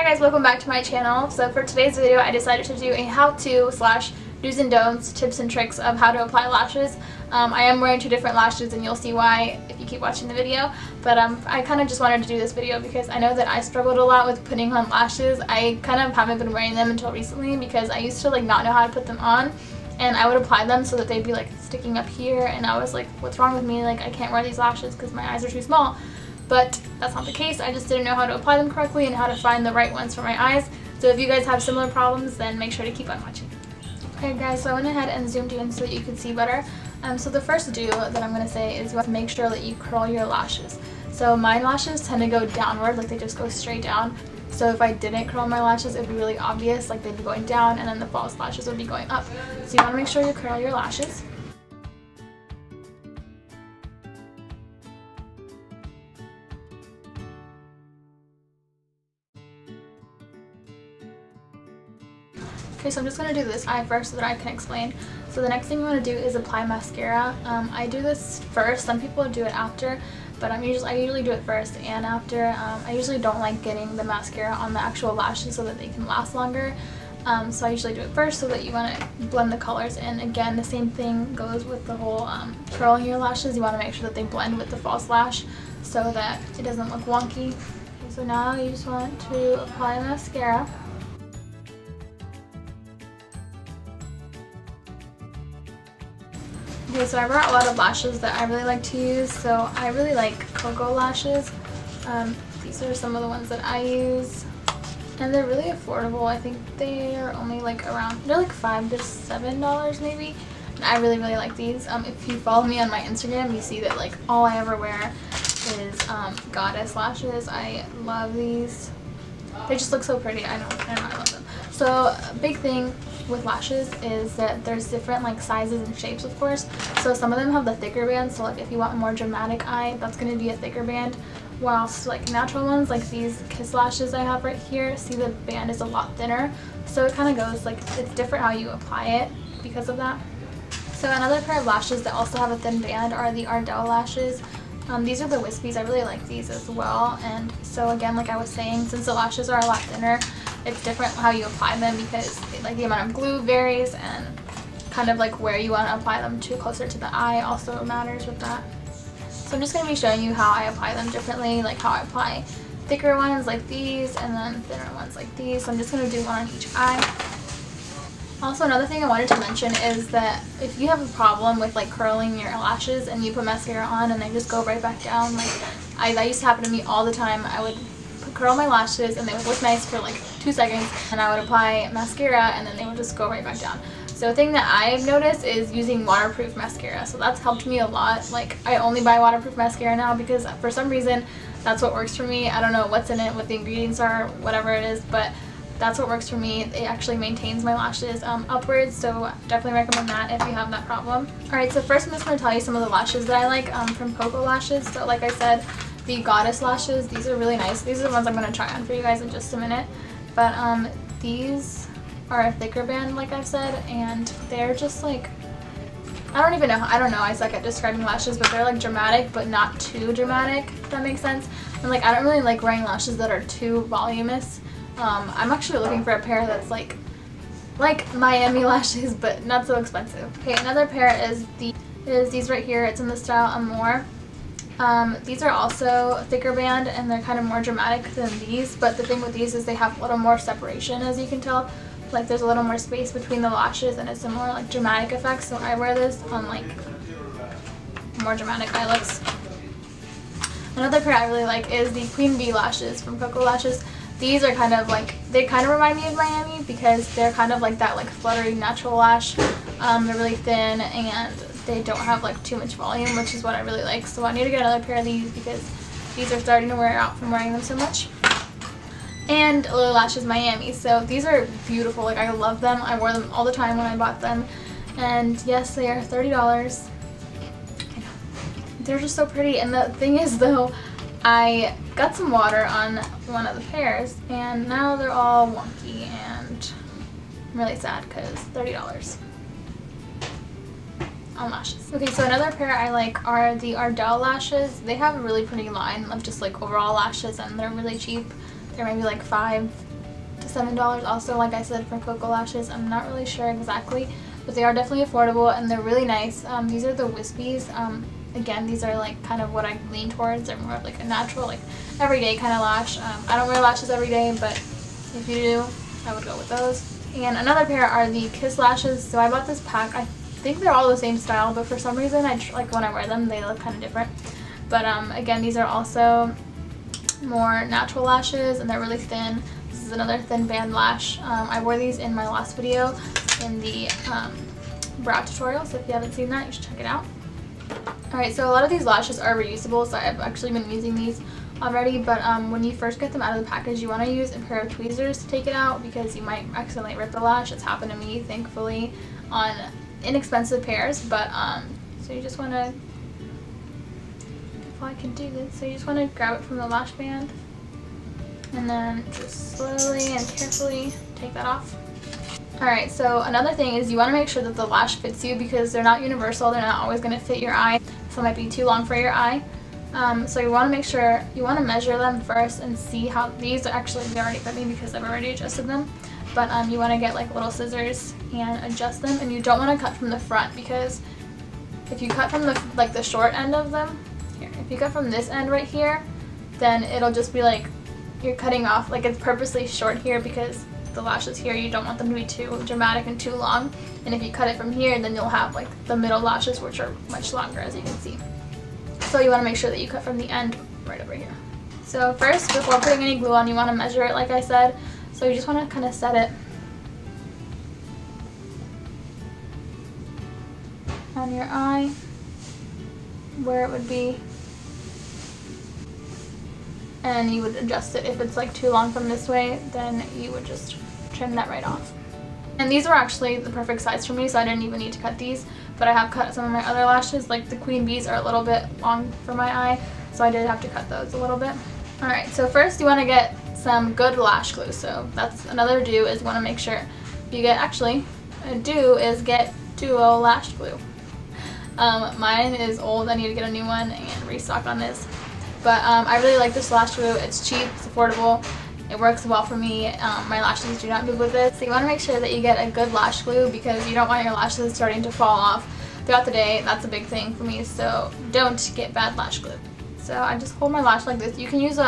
guys, welcome back to my channel. So for today's video I decided to do a how-to slash do's and don'ts, tips and tricks of how to apply lashes. I am wearing two different lashes and you'll see why if you keep watching the video, but I kind of just wanted to do this video because I know that I struggled a lot with putting on lashes. I kind of haven't been wearing them until recently because I used to like not know how to put them on, and I would apply them so that they'd be like sticking up here, and I was like, what's wrong with me? Like, I can't wear these lashes because my eyes are too small. But that's not the case. I just didn't know how to apply them correctly and how to find the right ones for my eyes. So if you guys have similar problems, then make sure to keep on watching. Okay guys, so I went ahead and zoomed in so that you can see better. So the first do that I'm going to say is you have to make sure that you curl your lashes. So my lashes tend to go downward, like they just go straight down. So if I didn't curl my lashes, it would be really obvious, like they'd be going down and then the false lashes would be going up. So you want to make sure you curl your lashes. Okay, so I'm just going to do this eye first so that I can explain. So the next thing you want to do is apply mascara. I do this first. Some people do it after, but I usually do it first and after. I usually don't like getting the mascara on the actual lashes so that they can last longer. So I usually do it first so that you want to blend the colors in. Again, the same thing goes with the whole curling your lashes. You want to make sure that they blend with the false lash so that it doesn't look wonky. Okay, so now you just want to apply mascara. Okay, so I brought a lot of lashes that I really like to use. So I really like Koko Lashes. These are some of the ones that I use, and they're really affordable. I think they are only like they're like $5 to $7 maybe. And I really like these. If you follow me on my Instagram, you see that like all I ever wear is goddess lashes. I love these. They just look so pretty. I know I love them. So a big thing with lashes is that there's different like sizes and shapes, of course. So some of them have the thicker band, so like if you want a more dramatic eye, that's going to be a thicker band, whilst like natural ones like these kiss lashes I have right here, see the band is a lot thinner. So it kind of goes like, it's different how you apply it because of that. So another pair of lashes that also have a thin band are the Ardell Lashes. These are the wispies. I really like these as well. And so again, like I was saying, since the lashes are a lot thinner, it's different how you apply them because like the amount of glue varies, and kind of like where you want to apply them to closer to the eye also matters with that. So I'm just going to be showing you how I apply them differently, like how I apply thicker ones like these and then thinner ones like these. So I'm just going to do one on each eye. Also, another thing I wanted to mention is that if you have a problem with like curling your lashes and you put mascara on and they just go right back down, like that used to happen to me all the time. I would curl my lashes and they would look nice for like 2 seconds, and I would apply mascara and then they would just go right back down. So a thing that I've noticed is using waterproof mascara. So that's helped me a lot. Like I only buy waterproof mascara now because for some reason that's what works for me. I don't know what's in it, what the ingredients are, whatever it is, but that's what works for me. It actually maintains my lashes upwards, so definitely recommend that if you have that problem. Alright, so first I'm just going to tell you some of the lashes that I like from Koko Lashes. So like I said, the goddess lashes, these are really nice. These are the ones I'm going to try on for you guys in just a minute. But these are a thicker band like I've said, and they're just like, I don't know, I suck at describing lashes, but they're like dramatic but not too dramatic, if that makes sense. And like I don't really like wearing lashes that are too voluminous. I'm actually looking for a pair that's like Miami lashes but not so expensive. Okay, another pair is these right here. It's in the style Amore. These are also thicker band and they're kind of more dramatic than these, but the thing with these is they have a little more separation, as you can tell. Like there's a little more space between the lashes and it's a more like dramatic effect, so I wear this on like more dramatic eye looks. Another pair I really like is the Queen Bee lashes from Koko Lashes. These are kind of like, they kind of remind me of Miami because they're kind of like that like fluttery natural lash. They're really thin and they don't have like too much volume, which is what I really like. So I need to get another pair of these because these are starting to wear out from wearing them so much. And Lily Lashes Miami. So these are beautiful. Like I love them. I wore them all the time when I bought them. And yes, they are $30. I know. They're just so pretty. And the thing is though, I got some water on one of the pairs and now they're all wonky, and I'm really sad because $30 on lashes. Okay, so another pair I like are the Ardell Lashes. They have a really pretty line of just like overall lashes and they're really cheap. They're maybe like $5 to $7 also, like I said, for Koko Lashes. I'm not really sure exactly, but they are definitely affordable and they're really nice. These are the Wispies. Again, these are like kind of what I lean towards. They're more of like a natural, like everyday kind of lash. I don't wear lashes every day, but if you do, I would go with those. And another pair are the Kiss Lashes. So I bought this pack. I think they're all the same style, but for some reason, like when I wear them, they look kind of different. But again, these are also more natural lashes and they're really thin. This is another thin band lash. I wore these in my last video in the brow tutorial, so if you haven't seen that, you should check it out. Alright, so a lot of these lashes are reusable, so I've actually been using these already, but when you first get them out of the package, you want to use a pair of tweezers to take it out because you might accidentally rip the lash. It's happened to me, thankfully, on inexpensive pairs, but so you just want to, if I can do this, so you just want to grab it from the lash band and then just slowly and carefully take that off. Alright, so another thing is you want to make sure that the lash fits you because they're not universal, they're not always going to fit your eye, so it might be too long for your eye. So you want to make sure, you want to measure them first and see how, these actually, they already fit me because I've already adjusted them, but you want to get like little scissors and adjust them, and you don't want to cut from the front because if you cut from the short end of them, here, if you cut from this end right here, then it'll just be like you're cutting off, like it's purposely short here because the lashes here, you don't want them to be too dramatic and too long, and if you cut it from here, then you'll have like the middle lashes, which are much longer, as you can see. So you want to make sure that you cut from the end right over here. So first, before putting any glue on, you want to measure it like I said. So you just want to kind of set it on your eye where it would be, and you would adjust it. If it's like too long from this way, then you would just trim that right off. And these were actually the perfect size for me, so I didn't even need to cut these, but I have cut some of my other lashes, like the Queen Bees are a little bit long for my eye, so I did have to cut those a little bit. Alright, so first you want to get some good lash glue, so that's another do, is you want to make sure you get, actually, a do is get Duo Lash Glue. Mine is old, I need to get a new one and restock on this, but I really like this lash glue. It's cheap, it's affordable, it works well for me. My lashes do not move with it. So you want to make sure that you get a good lash glue because you don't want your lashes starting to fall off throughout the day. That's a big thing for me, so don't get bad lash glue. So I just hold my lash like this. You can use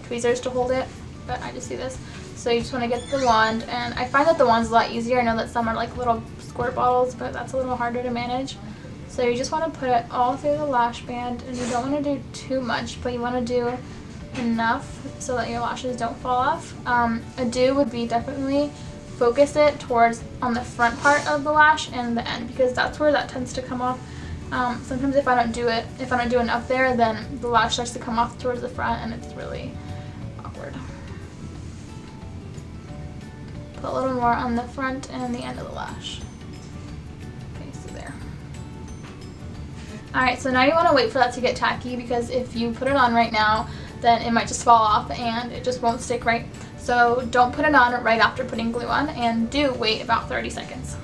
tweezers to hold it, but I just do this. So you just want to get the wand, and I find that the wand's a lot easier. I know that some are like little squirt bottles, but that's a little harder to manage. So you just want to put it all through the lash band, and you don't want to do too much, but you want to do enough so that your lashes don't fall off. A do would be definitely focus it towards on the front part of the lash and the end, because that's where that tends to come off. Sometimes if I don't do enough there, then the lash starts to come off towards the front and it's really awkward. Put a little more on the front and the end of the lash. Okay, so there. Alright, so now you want to wait for that to get tacky, because if you put it on right now, then it might just fall off and it just won't stick right. So don't put it on right after putting glue on, and do wait about 30 seconds.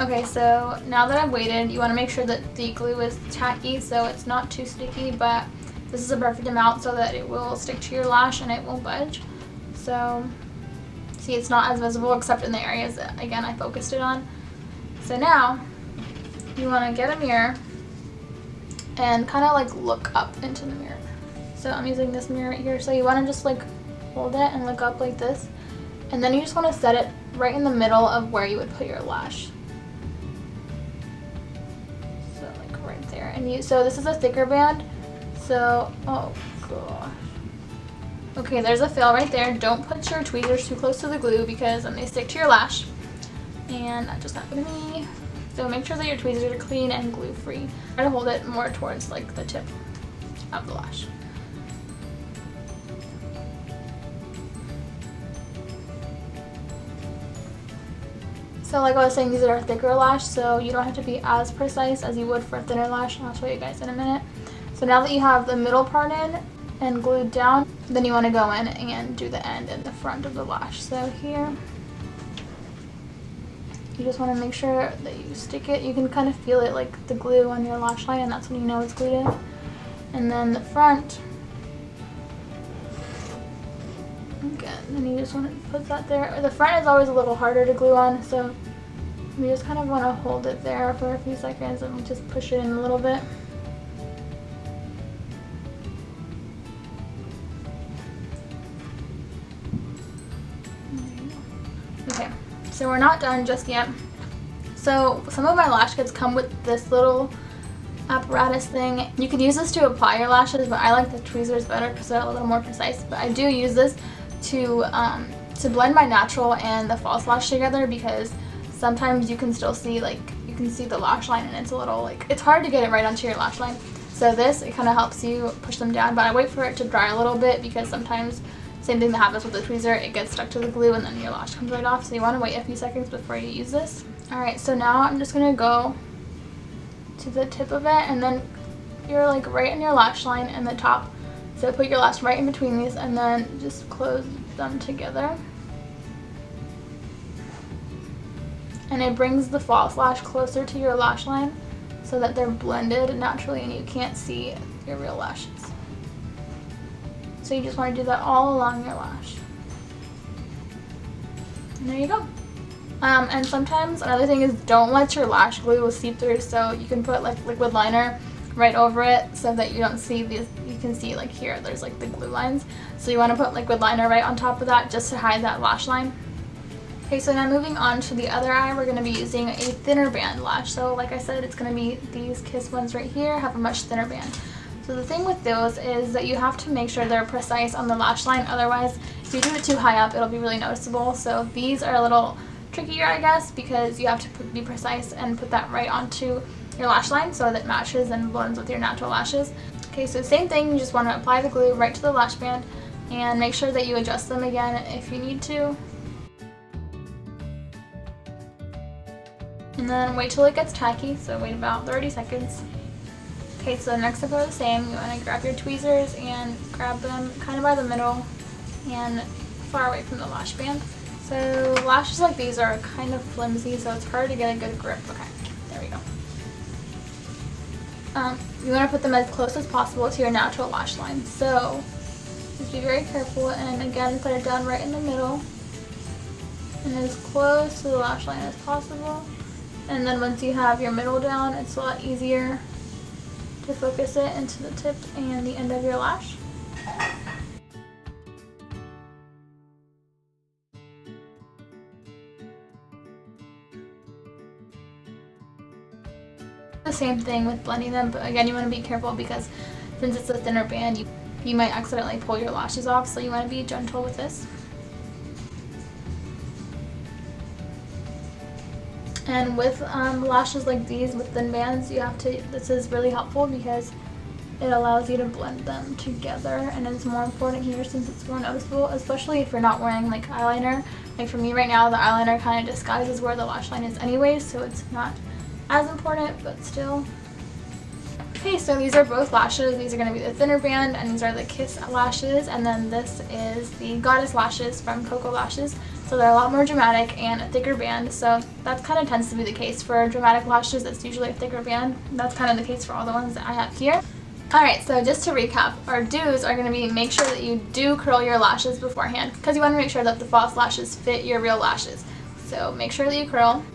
Okay, so now that I've waited, you want to make sure that the glue is tacky so it's not too sticky, but this is a perfect amount so that it will stick to your lash and it won't budge. So see, it's not as visible except in the areas that, again, I focused it on. So now you want to get a mirror and kind of like look up into the mirror. So I'm using this mirror right here. So you want to just like hold it and look up like this, and then you just want to set it right in the middle of where you would put your lash. So like right there. And so this is a thicker band. So, oh gosh. Okay, there's a fail right there. Don't put your tweezers too close to the glue because then they stick to your lash. And that just happened to me. So make sure that your tweezers are clean and glue free. Try to hold it more towards like the tip of the lash. So like I was saying, these are a thicker lash, so you don't have to be as precise as you would for a thinner lash, and I'll show you guys in a minute. So now that you have the middle part in and glued down, then you want to go in and do the end and the front of the lash. So here, you just want to make sure that you stick it. You can kind of feel it, like the glue on your lash line, and that's when you know it's glued in. And then the front, again, and you just want to put that there. The front is always a little harder to glue on, so you just kind of want to hold it there for a few seconds and just push it in a little bit. Okay, so we're not done just yet. So some of my lash kits come with this little apparatus thing. You could use this to apply your lashes, but I like the tweezers better because they're a little more precise. But I do use this to blend my natural and the false lash together, because sometimes you can still see, like, you can see the lash line and it's a little, like, it's hard to get it right onto your lash line. So this, it kind of helps you push them down, but I wait for it to dry a little bit, because sometimes, same thing that happens with the tweezer, it gets stuck to the glue and then your lash comes right off. So you want to wait a few seconds before you use this. Alright, so now I'm just going to go to the tip of it, and then you're like right in your lash line and the top. So put your lash right in between these and then just close them together. And it brings the false lash closer to your lash line so that they're blended naturally and you can't see your real lashes. So you just want to do that all along your lash. And there you go. And sometimes another thing is, don't let your lash glue seep through, so you can put like liquid liner right over it so that you don't see these. You can see like here there's like the glue lines, so you want to put liquid liner right on top of that just to hide that lash line. Okay, so now moving on to the other eye, we're going to be using a thinner band lash. So like I said, it's going to be these Kiss ones right here, have a much thinner band. So the thing with those is that you have to make sure they're precise on the lash line, otherwise if you do it too high up it'll be really noticeable. So these are a little trickier, I guess, because you have to be precise and put that right onto your lash line so that it matches and blends with your natural lashes. Okay, so same thing, you just want to apply the glue right to the lash band and make sure that you adjust them again if you need to. And then wait till it gets tacky, so wait about 30 seconds. Okay, so next step are the same. You want to grab your tweezers and grab them kind of by the middle and far away from the lash band. So lashes like these are kind of flimsy, so it's hard to get a good grip. Okay, there we go. You want to put them as close as possible to your natural lash line. So just be very careful, and again put it down right in the middle and as close to the lash line as possible. And then once you have your middle down, it's a lot easier to focus it into the tip and the end of your lash. The same thing with blending them, but again you want to be careful because since it's a thinner band, you might accidentally pull your lashes off, so you want to be gentle with this. And with lashes like these with thin bands, this is really helpful because it allows you to blend them together, and it's more important here since it's more noticeable, especially if you're not wearing like eyeliner. Like for me right now, the eyeliner kind of disguises where the lash line is anyways, so it's not as important, but still. Okay, so these are both lashes. These are going to be the thinner band, and these are the Kiss lashes, and then this is the Goddess lashes from Koko Lashes. So they're a lot more dramatic and a thicker band, so that kind of tends to be the case for dramatic lashes. It's usually a thicker band. That's kind of the case for all the ones that I have here. Alright, so just to recap, our do's are going to be make sure that you do curl your lashes beforehand, because you want to make sure that the false lashes fit your real lashes. So make sure that you curl.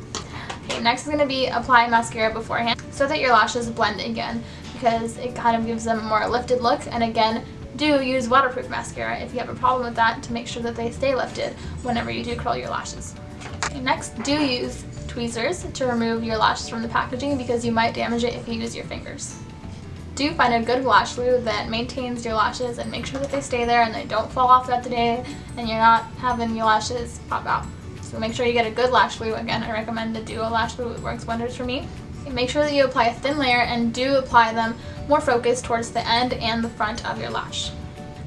Okay, next is going to be apply mascara beforehand so that your lashes blend again, because it kind of gives them a more lifted look. And again, do use waterproof mascara if you have a problem with that, to make sure that they stay lifted whenever you do curl your lashes. Okay, next, do use tweezers to remove your lashes from the packaging, because you might damage it if you use your fingers. Do find a good lash glue that maintains your lashes and make sure that they stay there and they don't fall off throughout the day and you're not having your lashes pop out. So make sure you get a good lash glue. Again, I recommend the Duo lash glue. It works wonders for me. Okay, make sure that you apply a thin layer and do apply them more focused towards the end and the front of your lash.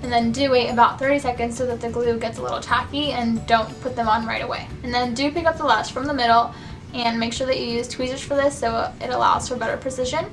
And then do wait about 30 seconds so that the glue gets a little tacky, and don't put them on right away. And then do pick up the lash from the middle and make sure that you use tweezers for this so it allows for better precision.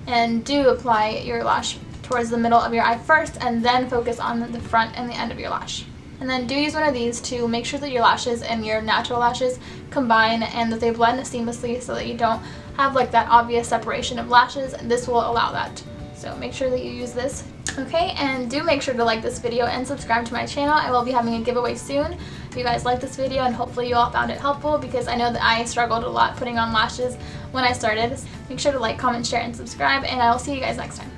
And do apply your lash towards the middle of your eye first and then focus on the front and the end of your lash. And then do use one of these to make sure that your lashes and your natural lashes combine and that they blend seamlessly so that you don't have like that obvious separation of lashes, and this will allow that. So make sure that you use this. Okay, and do make sure to like this video and subscribe to my channel. I will be having a giveaway soon. If you guys like this video, and hopefully you all found it helpful, because I know that I struggled a lot putting on lashes when I started. Make sure to like, comment, share, and subscribe, and I will see you guys next time.